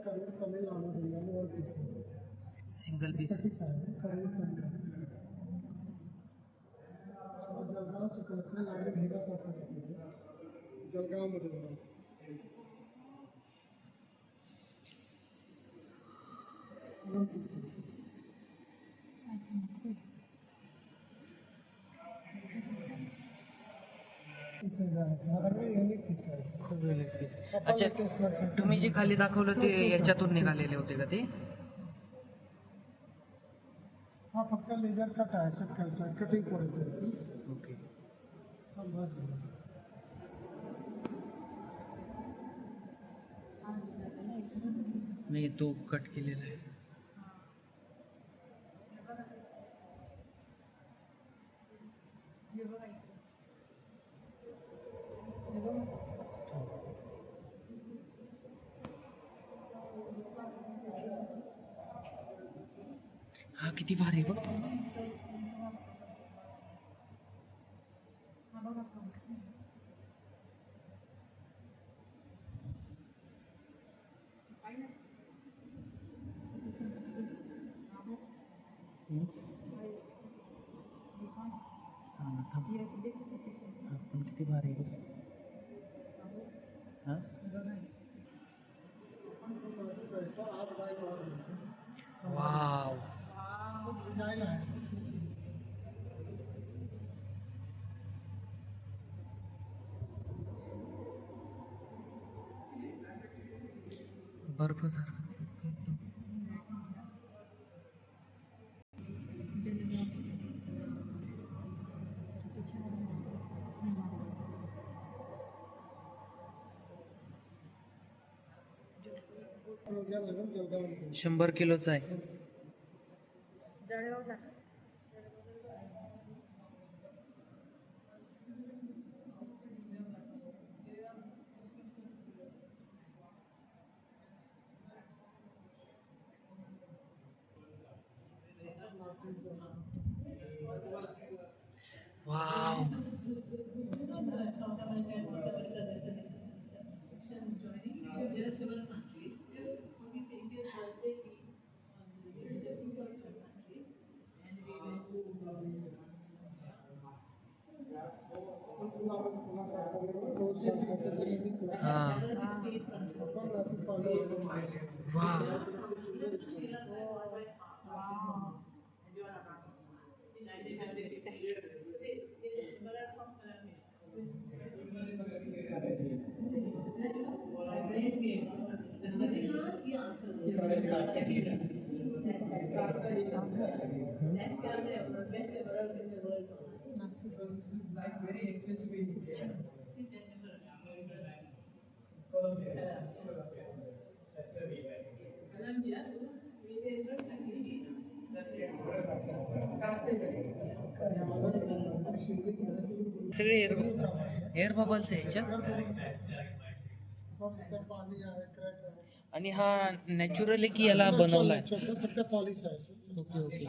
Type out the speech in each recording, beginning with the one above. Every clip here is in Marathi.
करूर तमिळनाडू डिंगल वर पीस आहे सिंगल पीस. करूर तमिळनाडू जळगावचं कलेक्शन लागले भेगासारखं दिसते सर जळगावमध्ये बघा वन पीस आहे सर युनिक पीस आहे सर खूप युनिक पीस. अच्छा, तुम्ही जे खाली दाखवलं ते याच्यातून निघालेले होते का ते? हा फक्त लेजर कट आहे सर कटिंग करायचं आहे सर. ओके. संभाजी नाही, तो कट केलेला आहे. हा किती भारी बघ. पण किती भारी बघ. हा वाव. डिजाइन आहे बर्फ सारखं दिसतंय एकदम. जळगाव 100 किलोचा आहे. जळगावला वाव. हा वाव. सगळे एअर बबल्स आहे ह्याच्यात. पाणी आहे क्रॅक आहे आणि हा नॅचरली की याला बनवलाय? फक्त पॉलिश आहे सर. Okay okay.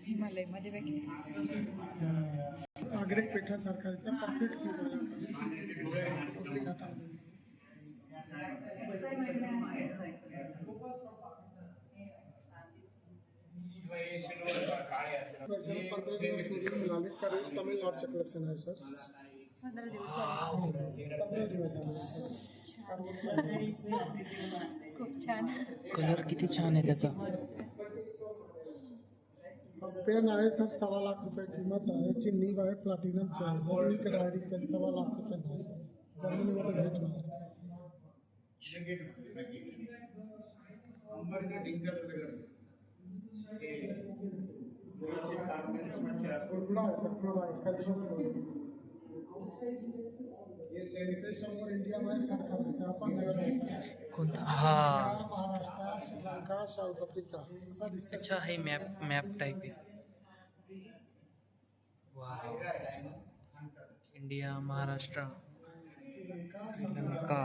हिमालयमध्ये आग्रे पेठासारखा परफेक्ट तमिळनाडूचं कलेक्शन आहे सर. 15 दिवस खूप छान. कलर किती छान आहे त्याचा. पेन आहे सर 1.25 लाख रुपये किंमत आहे. याची नीब आहे प्लॅटिनमची आहे सर. एक डायरेक्ट पेन 1.25 लाख रुपये आहे सर. जर्मनीमध्ये भेटणार. कुरकुरा आहे सर. क्लोराईड कॅल्शियम इथे समोर इंडिया मध्ये सारखा असते. आपण कोणता? हा महाराष्ट्र श्रीलंका साऊथ आफ्रिका असा दिसतं. अच्छा, हे मॅप टाईप आहे. वाव. इंडिया, महाराष्ट्र, श्रीलंका.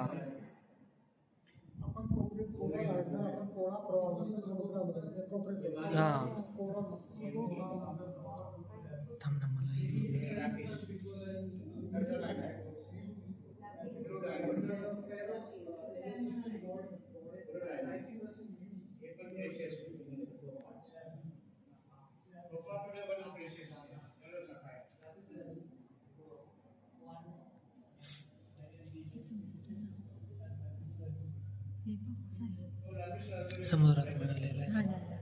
आपण कोपऱ्यात कोरल आहे सर. आपण कोळा प्रवाह म्हणतो समुद्रामध्ये कोपऱ्यात. हा कोरल थांब ना, मला हे समुद्रात मिळालेलं आहे. हा झाला.